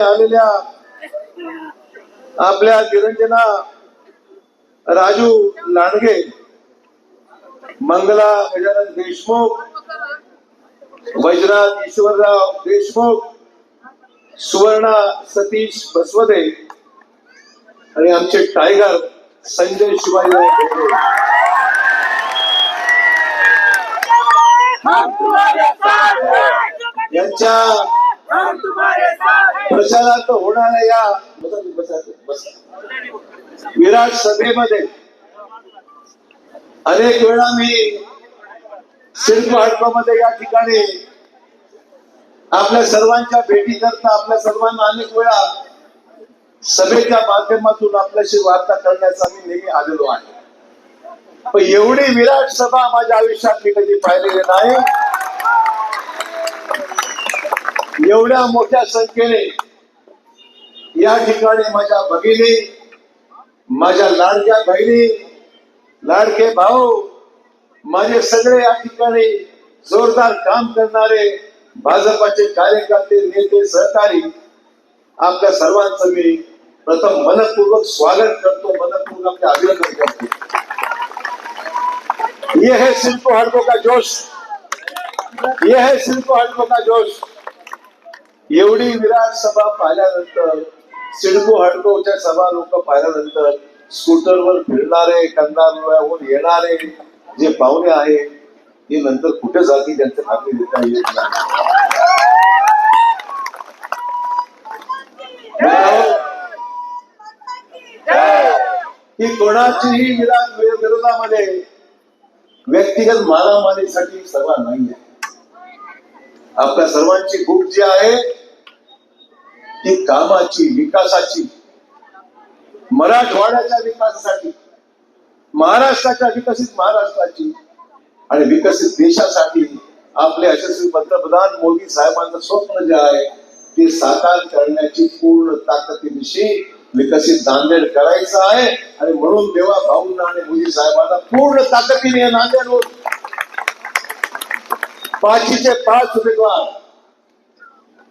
आलेल्या आपल्या निरंजना राजू लांडगे, मंगला गजानन देशमुख, वैजनाथ ईश्वरराव देशमुख, सुवर्णा सतीश बसवदे आणि आमचे टायगर संजय शिवाजी यांच्या प्रचारात होणाऱ्या या विराट सभेमध्ये अनेक वेळा मी सिडको हडकोमध्ये या ठिकाणी आपल्या सर्वांच्या भेटी करता आपल्या सर्वांना अनेक वेळा सभेच्या माध्यमातून आपल्याशी वार्ता करण्याचा मी नेहमी आलेलो आहे. पण एवढी विराट सभा माझ्या आयुष्यात मी कधी पाहिलेली नाही. एवढ्या मोठ्या संख्येने या ठिकाणी माझ्या भगिनी, माझ्या लाडक्या बहिणी, लाडके भाऊ, माझे सगळे या ठिकाणी जोरदार काम करणारे भाजपाचे कार्यकर्ते, नेते, सहकारी, आपल्या सर्वांचं मी प्रथम मनपूर्वक स्वागत करतो, मनपूर्वक आपले अभिनंदन करतो. ये है सिडको हडको का जोश, ये है सिडको हडको का जोश. एवढी विराट सभा पाहिल्यानंतर, सिडको हडकोच्या सभा लोक पाहिल्यानंतर स्कूटरवर फिरणारे, कंधारवरून येणारे जे पाहुणे आहेत ते नंतर कुठे जातील त्यांचं खात्री देता येत नाही. ही कोणाचीही विरोधामध्ये व्यक्तिगत मारामारीसाठी सभा नाही आहे. आपल्या सर्वांची भूक जी आहे ती कामाची, विकासाची, मराठवाड्याच्या विकासासाठी, महाराष्ट्राच्या विकसित महाराष्ट्राची आणि विकसित देशासाठी आपले यशस्वी पंतप्रधान मोदी साहेबांचं स्वप्न जे आहे ते साकार करण्याची पूर्ण ताकदीनिशी विकसित नांदेड करायचं आहे. आणि म्हणून देवा भाऊंना आणि मोदी साहेबांना पूर्ण ताकदीने नांदेडवर 5चे 5 उमेदवार,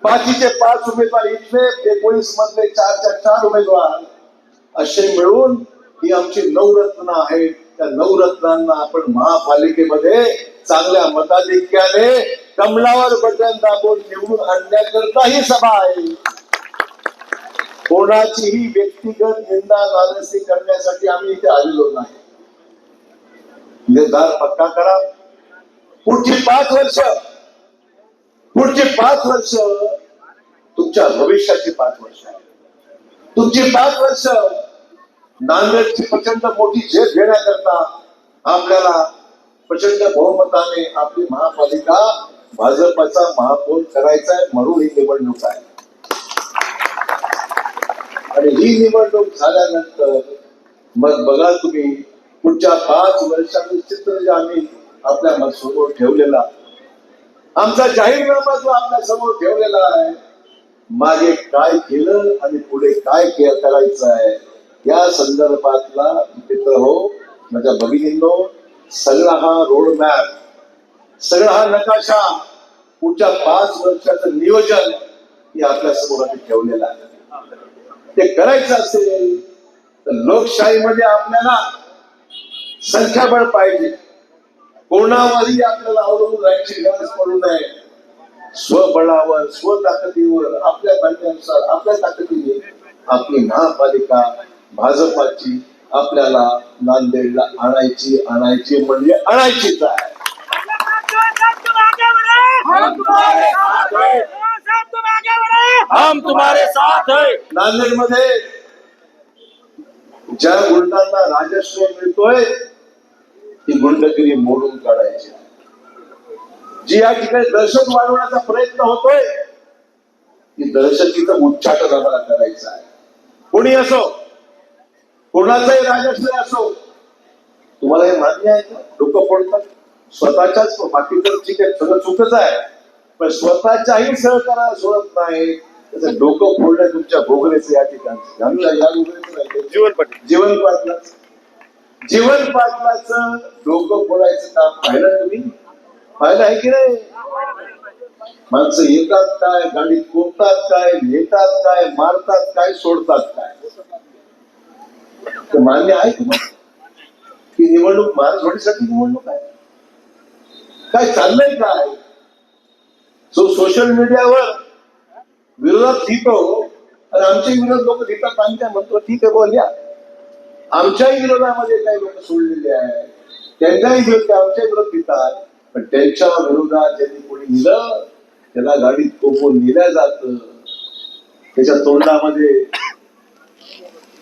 5चे 5 उमेदवार इथले 19 मधले 4च्या 4 उमेदवार असे मिळून ही आमची नवरत्न आहेत. त्या नवरत्नांना आपण महापालिकेमध्ये चांगल्या मताधिक्याने कमलावर बटन दाबून निवडून आणण्याकरता ही सभा आहे. कोणाचीही व्यक्तिगत निंदा नालसी करण्यासाठी आम्ही इथे आलेलो नाही. निर्धार पक्का करा. पुढची 5 वर्ष तुमच्या भविष्याची 5 वर्ष आहे. तुमची 5 वर्ष नांदेडची प्रचंड मोठी झेप घेण्याकरता आपल्याला प्रचंड बहुमताने आपली महापालिका भाजपचा महापौर करायचा आहे. म्हणून ही निवडणूक आहे. आणि ही निवडणूक झाल्यानंतर मग बघा तुम्ही पुढच्या 5 वर्षाचं चित्र जे आम्ही आपल्या समोर ठेवलेला, आमचा जाहीरनामा जो आपल्या समोर ठेवलेला आहे, मागे काय केलं आणि पुढे काय करायचं आहे या संदर्भातला मित्र हो, माझ्या भगिनींनो, सगळा हा रोड मॅप, सगळा हा नकाशा, पुढच्या 5 वर्षाचं नियोजन हे आपल्या समोर आम्ही ठेवलेलं आहे. ते करायचं असेल तर लोकशाहीमध्ये आपल्याला संख्याबळ पाहिजे. कोणावरही आपल्याला अवलंबून राहायची गरज पडू नये. स्वबळावर, स्वताकदीवर, आपल्या बंड्यानुसार, आपल्या ताकदीने आपली महापालिका भाजपाची आपल्याला नांदेडला आणायची म्हणजे आणायचीच आहे. हम तुम्हारे साथ है. नांदेडमध्ये ज्या गुंडांना राजस्व मिळतोय ती गुंडगिरी मोडून काढायची. जी या ठिकाणी दहशत वाढवण्याचा प्रयत्न होतोय ती दहशतीचा उच्चाटन आम्हाला करायचा आहे. कोणी असो, कोणाचाही राजश्रय असो. तुम्हाला हे मान्य आहे का? डोकं फोडतात स्वतःच्याच, बाकीचं ठीक आहे, सगळं चुकच आहे, पण स्वतःच्याही सहकार्याला सोडत नाही. त्याचं डोकं फोडलं तुमच्या भोगरेचं या ठिकाणी. आमच्या या भोगरेचं नाही, जीवन पाटलाचं डोकं फोडायचं काम पाहिलं तुम्ही? पाहिलं आहे की नाही? माणसं येतात काय, गाडीत कोणतात काय, नेतात काय, मारतात काय, सोडतात काय, ते मान्य आहे का मग? की निवडणूक महाराष्ट्रासाठी निवडणूक आहे? काय चाललंय काय? सोशल मीडियावर विरोधात लिहितो आणि आमचे विरोध लोक लिहितात, आम्ही काय म्हणतो ठीक आहे बोल, या आमच्याही विरोधामध्ये काही लोक सोडलेले आहेत, त्यांच्याही विरोध आमच्या विरोध लिहितात, पण त्यांच्या विरोधात ज्यांनी कोणी लिहिलं त्याला गाडीत कोपून नेल्या जात, त्याच्या तोंडामध्ये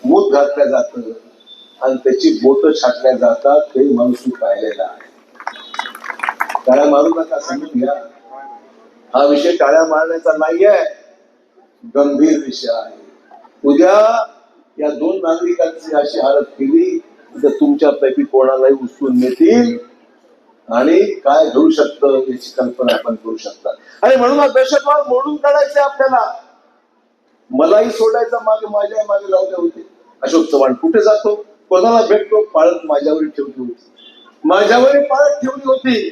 मूत घातलं जात आणि त्याची बोट छाटल्या जातात. ते माणूस पाहिलेला आहे. टाळ्या मारू नका, समजून घ्या. हा विषय टाळ्या मारण्याचा नाहीये, गंभीर विषय आहे. उद्या या दोन नागरिकांची अशी हालत केली तर तुमच्यापैकी कोणालाही उचलून नेतील आणि काय घडू शकतं याची कल्पना आपण करू शकता. आणि म्हणून दहशतवाद मोडून काढायचे आपल्याला. मलाही सोडायचा मागे, माझ्या मागे लावले होते. अशोक चव्हाण कुठे जातो, कोणाला भेटतो, पाळत माझ्यावर ठेवली होती, माझ्यावर पाळत ठेवली होती.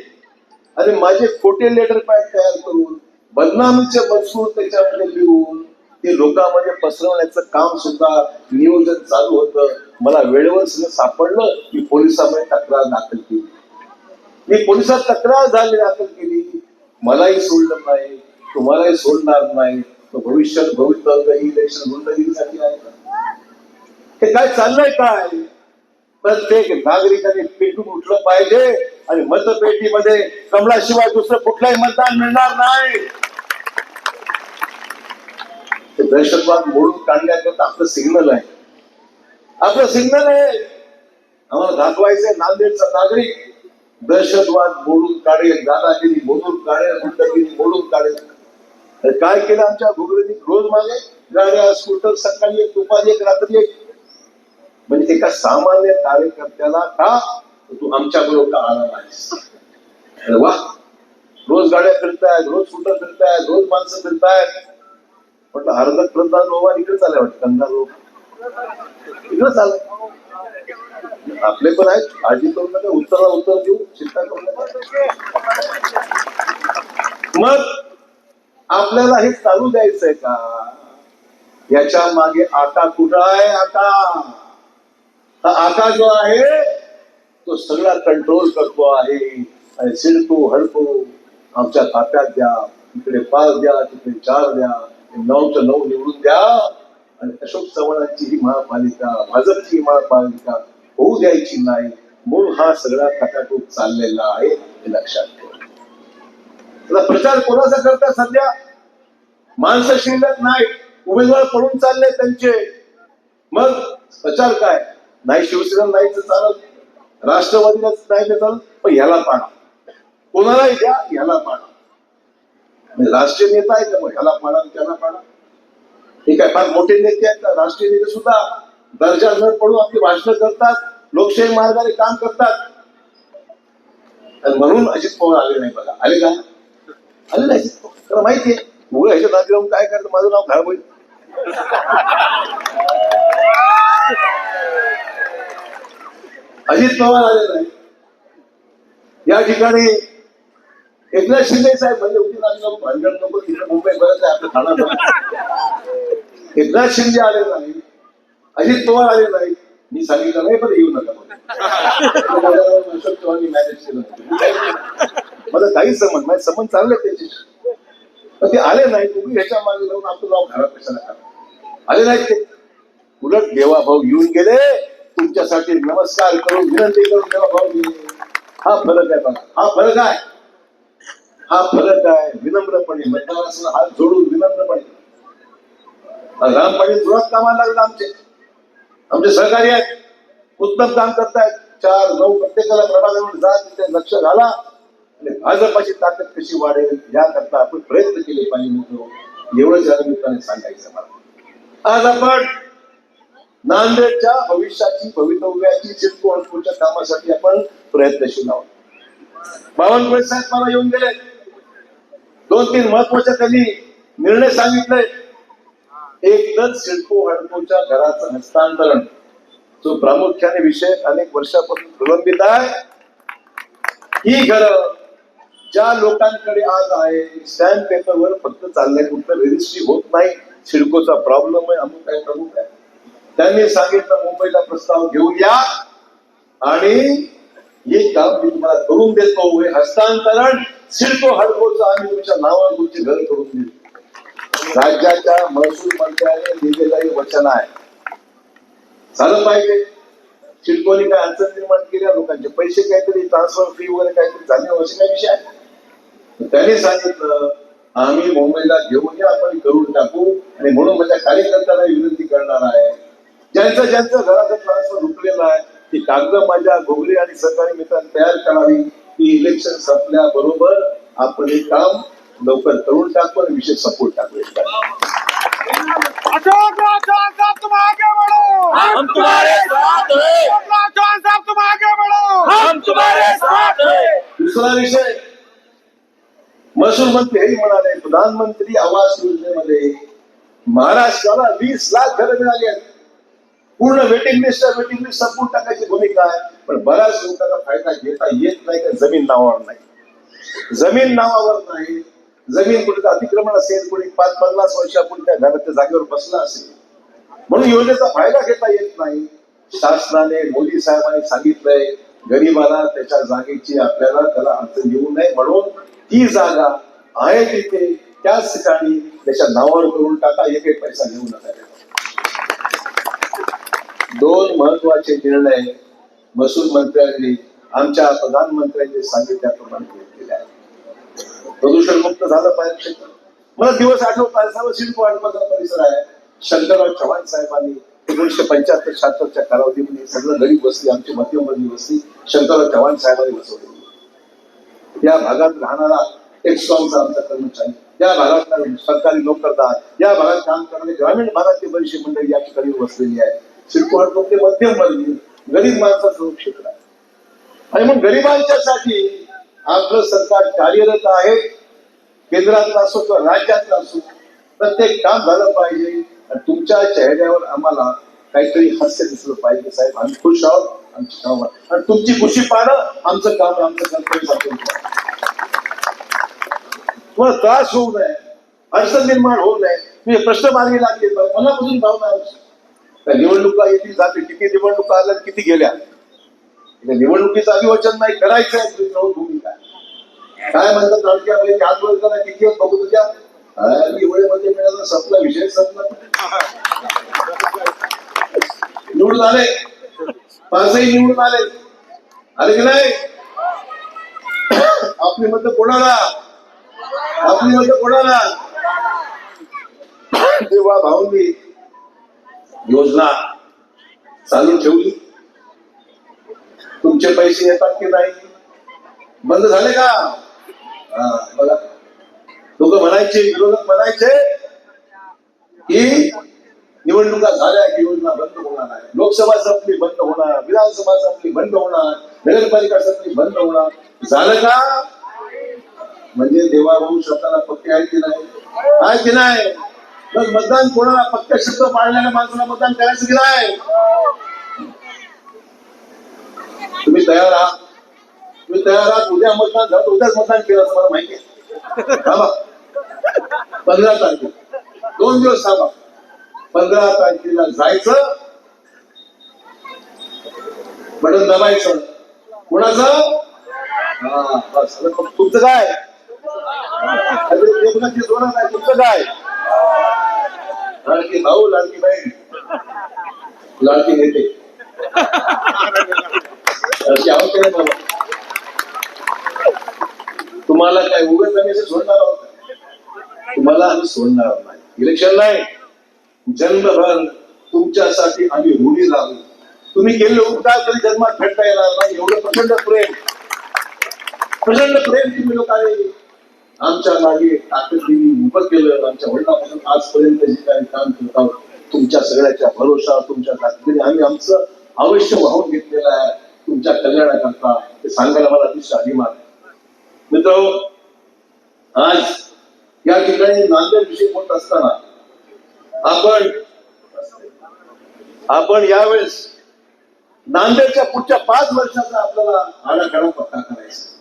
आणि माझे खोटे लेटर पॅड तयार करून बदनामीचे मजकूर त्याच्यामध्ये लिहून ते लोकांमध्ये पसरवण्याचं काम सुद्धा नियोजन चालू होतं. मला वेळेवर सगळं सापडलं की पोलिसांमध्ये तक्रार दाखल केली. मी पोलिसात तक्रार दाखल केली. मलाही सोडलं नाही, तुम्हालाही सोडणार नाही. भविष्यात भवितव्य इलेक्शन गुंडगिरीसाठी आहे का? हे काय चाललंय काय? प्रत्येक नागरिकाने पेटून उठलं पाहिजे आणि मतपेटीमध्ये कमळाशिवाय दुसरं कुठलंही मतदान मिळणार नाही. दहशतवाद मोडून काढण्याकरता आपलं सिग्नल आहे, आपलं सिग्नल आहे. आम्हाला दाखवायचंय नांदेडचा नागरिक दहशतवाद मोडून काढेल, दादागिरी मोडून काढेल, गुंडगिरी मोडून काढेल. काय केलं आमच्या घोगरेने? रोज मागे गाड्या, स्कूटर, सकाळी एक, दुपारी एक, रात्री एक. म्हणजे एका सामान्य कार्यकर्त्याला का तू आमच्या बरोबर का आला नाहीस? अरे वा, रोज गाड्या फिरतायत, रोज स्कूटर फिरतायत, रोज माणसं फिरतायत. म्हटलं हरदत प्रधान रोवा इकडे चालय, वाटतं कंदा रोग इकडे चालय. आपले पण आहेत, काळजी करू नका, उत्तराला उत्तर देऊ, चिंता करू नका. मग आपल्याला हे चालू द्यायचंय का? याच्या मागे आका कुठं आहे? आका, हा आका जो आहे तो सगळा कंट्रोल करतो आहे. आणि सिडको हडको आमच्या तात्यात द्या, इकडे 5 द्या, तिकडे 4 द्या, 9चं 9 निवडून द्या. आणि अशोक चव्हाणांची ही महापालिका, भाजपची महापालिका होऊ द्यायची नाही. म्हणून हा सगळा खटाटोप चाललेला आहे, हे लक्षात ठेवा. प्रचार कोणाचा करता? सध्या माणसं शिल्लक नाही, उमेदवार पळून चालले त्यांचे. मग प्रचार काय? नाही शिवसेना नाहीच चालत, राष्ट्रवादीलाच नाही चालत, पण ह्याला पाडा, कोणालाही द्या, ह्याला पाडा. राष्ट्रीय नेता आहे का? मग ह्याला पाडा, त्याला पाडा. हे काय फार मोठे नेते आहेत का? राष्ट्रीय नेते सुद्धा दर्जा न पडून आपली भाषण करतात, लोकशाही मार्गाने काम करतात. आणि म्हणून अजित पवार आले नाही. बघा आले का? आले नाही. त्याला माहितीये मुळे ह्याच्या नादी राहून काय करतं, माझं नाव खराब होईल. अजित पवार आले नाही. या ठिकाणी एकनाथ शिंदे साहेब म्हणजे भानगड नको, तिकडे मुंबई बरंच आहे, आपलं ठाणा. एकनाथ शिंदे आले नाही, अजित पवार आले नाही. मी सांगितलं नाही पण येऊ नका. अशोक चव्हाणांनी मॅनेज केलं. मला काही समज, माझे समज चालले त्याची, पण ते आले नाही. तुम्ही ह्याच्या मागे जाऊन आपलं नाव घरात कशाला करा? आले नाही ते. उलट देवाभाऊ येऊन गेले, तुमच्यासाठी नमस्कार करून विनंती करून देवाभाऊ गेले. हा फरक आहे बघा, हा फरक आहे, हा फरक आहे. विनम्रपणे मतदारांना हात जोडून विनम्रपणे. राम पाटील जोरात कामाला लागले. आमचे सहकारी आहेत, उत्तम काम करतायत. 4-9 प्रत्येकाला प्रभागावर जा, तिथे लक्ष घाला आणि भाजपाची ताकद कशी वाढेल याकरता आपण प्रयत्न केले पाहिजे. एवढंच या निमित्ताने सांगायचं मला. आज आपण नांदेडच्या भविष्याची, भवितव्याची, सिडकोच्या कामासाठी आपण प्रयत्नशील आहोत. बावनकुळे साहेब मला येऊन गेले, 2-3 महत्वाच्या त्यांनी निर्णय सांगितले. एक तर सिडको हडकोच्या घराचं हस्तांतरण, जो प्रामुख्याने विषय अनेक वर्षापासून प्रलंबित आहे. ही घरं ज्या लोकांकडे आज आहे स्टॅम्प पेपरवर फक्त चाललंय, कुठलं रजिस्ट्री होत नाही, सिडकोचा प्रॉब्लेम आहे, अमुक आहे प्रमुख आहे. त्यांनी सांगितलं मुंबईला प्रस्ताव घेऊन या आणि हे काम मी तुम्हाला करून देतो. हे हस्तांतरण सिडको हडकोचं आम्ही तुमच्या नावावर तुमचे घर करून देऊ. राज्याच्या महसूल मंत्र्याने दिलेलं हे वचन आहे, झालं पाहिजे. सिडकोने काय अडचण निर्माण केल्या, लोकांचे पैसे काहीतरी ट्रान्सफर फी वगैरे काहीतरी झाले असे काही विषय आहे. त्यांनी सांगितलं आम्ही मुंबईला घेऊन या, आपण करून टाकू. आणि म्हणून माझ्या कार्यकर्त्यांना विनंती करणार आहे, ज्यांचं घराचं ट्रान्सफर रुकलेलं आहे ती कागद माझ्या घोगरे आणि सरकारी मित्रांनी तयार करावी. की इलेक्शन संपल्याबरोबर आपण हे काम लवकर करून टाकू आणि विषय सपोर्ट टाकू. तुम आगे बढ़ो, हम तुम्हारे साथ हैं। चौहान साहब तुम आगे बढ़ो, हम तुम्हारे साथ हैं। दुसरा विषय, महसूल मंत्री हेही म्हणाले प्रधानमंत्री आवास योजनेमध्ये महाराष्ट्राला 20 लाख घरं मिळाली आहेत. पूर्ण वेटिंग लिस्ट संपून टाकायची भूमिका आहे. पण बऱ्याच लोकांना फायदा घेता येत नाही, का जमीन नावावर नाही. जमीन नावावर नाही, जमीन कुठे अतिक्रमण असेल, कुठे 5-50 वर्षापूर्वी त्या घराच्या जागेवर बसला असेल, म्हणून योजनेचा फायदा घेता येत नाही. शासनाने मोदी साहेबांनी सांगितलंय गरीबाला त्याच्या जागेची आपल्याला त्याला अडचण येऊ नये, म्हणून ती जागा आहे तिथे त्याच ठिकाणी त्याच्या नावावर करून टाका, एक एक पैसा घेऊ नका. 2 महत्वाचे निर्णय महसूल मंत्र्यांनी आमच्या प्रधानमंत्र्यांनी सांगितल्याप्रमाणे घेतलेले आहेत. प्रदूषण मुक्त झालं पाहिजे क्षेत्र. मला दिवस आठवतात, सर्व सिडको हडकोचा परिसर आहे. शंकरराव चव्हाण साहेबांनी 1975-76च्या कालावधीमध्ये सगळं गरीब वस्ती, आमची मध्यमवर्गीय वस्ती शंकरराव चव्हाण साहेबांनी बसवली. या भागात राहणारा टेक्सकॉमचा आमचा कर्मचारी, या भागातला सरकारी नोकरदार, या भागात काम करणारे ग्रामीण भागातली बरीचशी मंडळी या ठिकाणी बसलेली आहे. सिडको हडको ते मध्यमवर्गीय गरीब माणसाचं क्षेत्र आहे. आणि मग गरिबांच्यासाठी आपलं सरकार कार्यरत आहे. केंद्रातलं असो किंवा राज्यातलं असो, प्रत्येक काम झालं पाहिजे. आणि तुमच्या चेहऱ्यावर आम्हाला काहीतरी हास्य दिसलं पाहिजे. साहेब आम्ही खुश आहोत, आमची काम आणि तुमची खुशी पाहणं आमचं काम, आमचं कर्तव्य साधून. तुम्हाला त्रास होऊ नये, अडचण निर्माण होऊ नये, तुम्ही प्रश्न मार्गी लागले मनापासून भावना आवश्यक. निवडणुका येतील जाते, किती निवडणुका आल्या किती गेल्या, निवडणुकीचं अभिवचन नाही करायचं. भूमिका काय म्हणतात लाडक्या बहिणी आंदोलन करा, किती बघू तुझ्या एवढ्यामध्ये मिळाला संपला विषय संपला. निवडून आले, 5ही निवडून आले की नाही. आपली मत कोणाला, तेव्हा भाऊंनी योजना चालू ठेवली. तुमचे पैसे येतात की नाही, बंद झाले का. बघा, लोक म्हणायचे, विरोधक म्हणायचे की निवडणुका झाल्या की योजना बंद होणार आहे, लोकसभा संपली बंद होणार, विधानसभा संपली बंद होणार, नगरपालिका संपली बंद होणार. झालं का. म्हणजे देवाभाऊ शब्दाला पक्के आहे की नाही, आहे की नाही. मग मतदान कोणाला, पक्के शब्द पाळणाऱ्या माणसाला मतदान करायचं की नाही. तुम्ही तयार आहात, उद्या मतदान झालं, उद्याच मतदान केलं असं मला माहिती आहे. थांबा 15 तारखेला 2 दिवस थांबा. 15 तारखेला जायचं, बटन दबायचं. कोणाचं. बस तुमचं काय, तुमचं काय. लाडकी भाऊ, लाडकी बहीण, लाडकी नेते, तुम्हाला काय उगाच आम्ही सोडणार आहोत, तुम्हाला आम्ही सोडणार नाही. इलेक्शन नाही, जन्मभर तुमच्यासाठी आम्ही ऋणी लागू. तुम्ही केलेले उपकार तरी जन्मात फेडता येणार नाही. एवढं प्रचंड प्रेम तुम्ही लोकांनी आमच्या मागे ताकदीने उभं केलं. आमच्या वडिलांपासून आजपर्यंत जे काही काम करत आहोत, तुमच्या सगळ्याच्या भरोसा, तुमच्या ताकदीने आम्ही आमचं अवश्य वाहून घेतलेलं आहे तुमच्या कल्याणाकरता. ते सांगायला मला अतिशय अभिमान आहे. मित्रांनो, आज या ठिकाणी नांदेड विषयी बोलत असताना आपण यावेळेस नांदेडच्या पुढच्या 5 वर्षाचा आपल्याला आराखडा पक्का करायचा.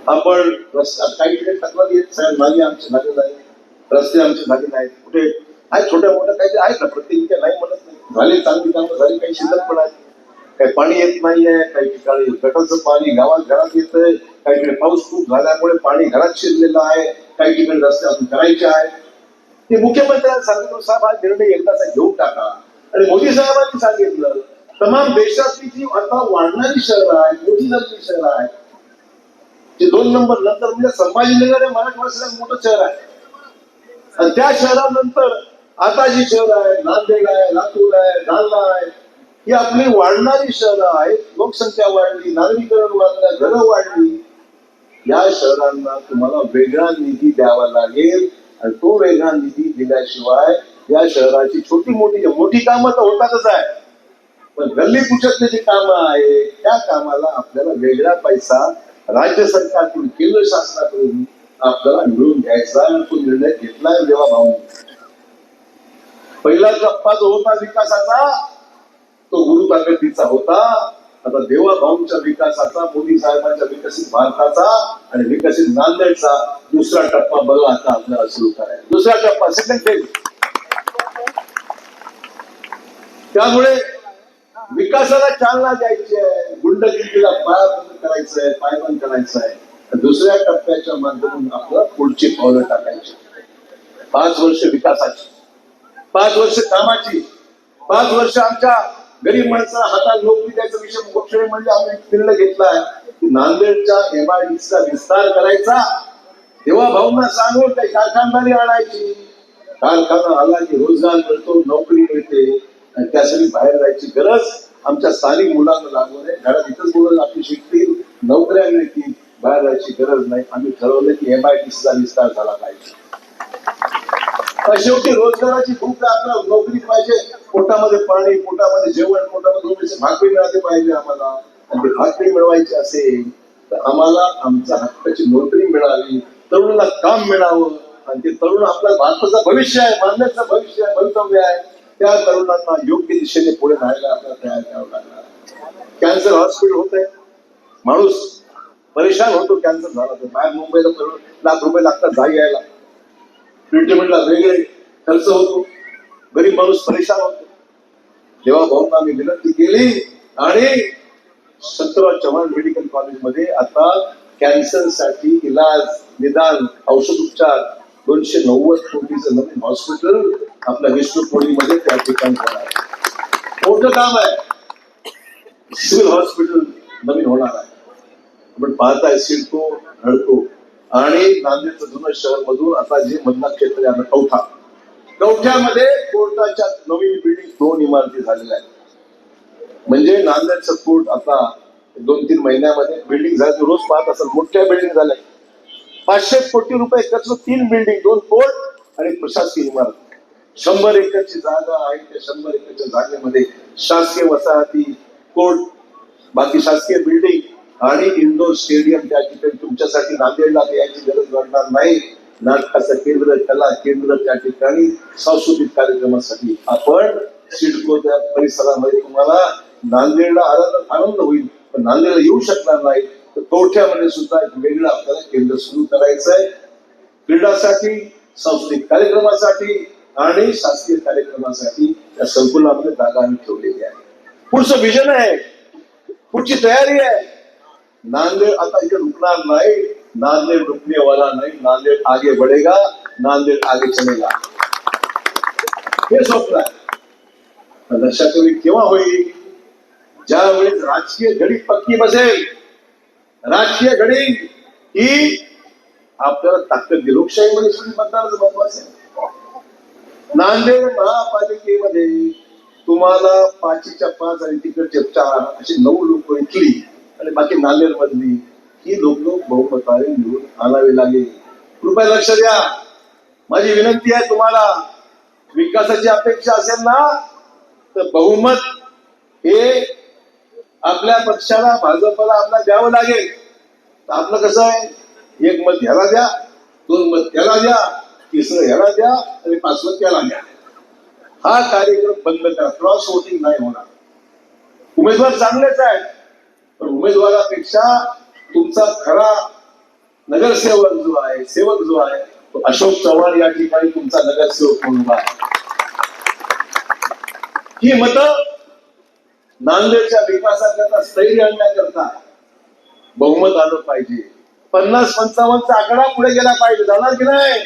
आपण काही ठिकाणी तक्रार येत साहेब नाली आमचे झाले नाही, रस्ते आमचे झाले नाहीत, कुठे आहे छोट्या मोठ्या काही आहेत ना, प्रत्येक नाही म्हणत नाही, झाले चांगली कामं झाली, काही शिल्लक पण आहेत. काही पाणी येत नाहीये, काही ठिकाणी गटाचं पाणी गावात घरात येतंय, काही ठिकाणी पाऊस खूप झाल्यामुळे पाणी घरात शिरलेलं आहे, काही ठिकाणी रस्ते अजून करायचे आहेत. ते मुख्यमंत्र्यांनी सांगितलं साहेब हा निर्णय एकदाचा घेऊन टाका. आणि मोदी साहेबांनी सांगितलं तमाम देशातली जी आता वाढणारी शहरं आहेत, मोठी झालेली शहरं आहेत, ते 2 नंबर नंतर म्हणजे संभाजीनगर हे मराठवाड्याचं मोठं शहर आहे, आणि त्या शहरानंतर आता जी शहर आहे नांदेड आहे, लातूर आहे, जालना आहे, ही आपली वाढणारी शहरं आहेत. लोकसंख्या वाढली, नागरीकरण वाढलं, घरं वाढली. या शहरांना तुम्हाला वेगळा निधी द्यावा लागेल, आणि तो वेगळा निधी दिल्याशिवाय या शहराची छोटी मोठी कामं तर होतातच आहे, पण गल्ली कुचतली जी कामं आहे त्या कामाला आपल्याला वेगळा पैसा राज्य सरकारकडून, केंद्र शासनाकडून आपल्याला मिळवून घ्यायचा. तो निर्णय घेतलाय देवा भाऊंनी. पहिला टप्पा जो होता विकासाचा तो गुरु ताकदीचा होता. आता देवा भाऊंच्या विकासाचा, मोदी साहेबांच्या विकसित भारताचा आणि विकसित नांदेडचा दुसरा टप्पा बघा आता आपल्याला सुरू करायचा. दुसरा टप्पा, सेकंड फेज. त्यामुळे विकासाला चालना द्यायची आहे, गुंडगिरीला पायबंद करायचंय, पायबंद करायचंय. दुसऱ्या टप्प्याच्या माध्यमातून आपल्याला पुढची पावलं टाकायची. 5 वर्ष विकासाची, 5 वर्ष कामाची, 5 वर्ष आमच्या गरीब माणसाला हातात नोकरी द्यायचा विषय मुख्य म्हणजे आम्ही निर्णय घेतलाय की नांदेडच्या MIDCचा विस्तार करायचा. तेव्हा भाऊंना सांगून काही कारखानदारी आणायची. कारखाना आला की रोजगार मिळतो, नोकरी मिळते, आणि त्यासाठी बाहेर जायची गरज आमच्या स्थानिक मुलांना लागू नये. घरात इथंच मुलं आपली शिकतील, नोकऱ्या मिळतील, बाहेर जायची गरज नाही. आम्ही ठरवलं की MIDCचा विस्तार झाला पाहिजे. शेवटी रोजगाराची भूक आपल्याला नोकरी पाहिजे, पोटामध्ये पाणी, पोटामध्ये जेवण, पोटामध्ये भाकरी मिळाली पाहिजे आम्हाला. आणि ते भाकरी मिळवायची असेल तर आम्हाला आमच्या हक्काची नोकरी मिळावी, तरुणाला काम मिळावं, आणि ते तरुण आपल्या भारताचं भविष्य आहे, मानण्याचं भविष्य आहे, भवितव्य आहे. त्या तरुणांना योग्य दिशेने पुढे राहायला आपल्याला तयार करावं लागणार. कॅन्सर हॉस्पिटल होतंय, माणूस परेशान होतो कॅन्सर झाला तर. बाहेर मुंबईला लाख रुपये लागतात जाई यायला, ट्रीटमेंटला वेगळे खर्च होतो, गरीब माणूस परेशान होतो. जेव्हा भाऊंना आम्ही विनंती केली आणि 17 चव्हाण मेडिकल कॉलेजमध्ये आता कॅन्सरसाठी इलाज, निदान, औषध उपचार 290 कोटीचं नवीन हॉस्पिटल आपल्या विष्णुपुरीमध्ये त्या ठिकाणी होणार आहे. मोठं काम आहे. सिव्हिल हॉस्पिटल नवीन होणार आहे. आपण पाहताय सिडको, हडको आणि नांदेडचं जुनं शहर मधून आता जे मधला क्षेत्र आहे कवठा, कवठ्यामध्ये कोर्टाच्या नवीन बिल्डिंग 2 इमारती झालेल्या आहेत. म्हणजे नांदेडचं कोर्ट आता 2-3 महिन्यामध्ये बिल्डिंग झाली. रोज पाहत असेल मोठ्या बिल्डिंग झाल्या. 500 कोटी रुपये खर्च, 3 बिल्डिंग, 2 कोर्ट आणि प्रशासकीय इमारत. 100 एकरची जागा आहे. त्या 100 एकरच्या जागेमध्ये शासकीय वसाहती, कोर्ट, बाकी शासकीय बिल्डिंग आणि इंडोर स्टेडियम त्या ठिकाणी तुमच्यासाठी नांदेडला यायची गरज वाटणार नाही. नाटकाचं केंद्र, कला केंद्र त्या ठिकाणी, सांस्कृतिक कार्यक्रमासाठी आपण सिडकोच्या परिसरामध्ये तुम्हाला नांदेडला आला तर आनंद होईल. पण नांदेडला येऊ शकणार नाही तर कवठ्यामध्ये सुद्धा एक वेगळं आपल्याला केंद्र सुरू करायचंय. क्रीडासाठी, सांस्कृतिक कार्यक्रमासाठी आणि शासकीय कार्यक्रमासाठी त्या संकुलामध्ये जागा आम्ही ठेवलेली आहे. पुढचं विजन आहे, पुढची तयारी आहे. नांदेड आता इथे रुकणार नाही. नांदेड रुकने वाला नाही. नांदेड आगे बढ़ेगा, नांदेड आगे चलेगा. हे स्वप्न आहे. लक्षात ठेवी केव्हा होईल? ज्या वेळेस राजकीय घडी पक्की बसेल. राजकीय घडी ही आपल्याला ताकद दे. लोकशाहीमध्ये सुद्धा मतदानाचं महत्वाचं आहे. नांदेड महापालिकेमध्ये तुम्हाला 5च्या 5 आणि तिकडचे 4 अशी 9 लोक इथली आणि बाकी नांदेड मधली ही लोक बहुमताने निवडून आणावे लागेल. कृपया लक्ष द्या. माझी विनंती आहे तुम्हाला, विकासाची अपेक्षा असेल ना तर बहुमत हे आपल्या पक्षाला, भाजपला आपल्याला द्यावं लागेल. तर आपलं कसं आहे, 1 मत ह्याला द्या, 2 मत त्याला द्या, 3रं ह्याला द्या आणि 5वं त्याला द्या. हा कार्यक्रम बंद करा. क्रॉस वोटिंग नाही होणार. उमेदवार चांगलेच आहेत, पण उमेदवारापेक्षा तुमचा खरा नगरसेवक जो आहे, सेवक जो आहे, तो अशोक चव्हाण या ठिकाणी तुमचा नगरसेवक म्हणून उभा आहे. ही मतं नांदेडच्या विकासाकरता, स्थैर्य आणण्याकरता बहुमत आलं पाहिजे. 50-55चा आकडा पुढे गेला पाहिजे. जाणार की नाही?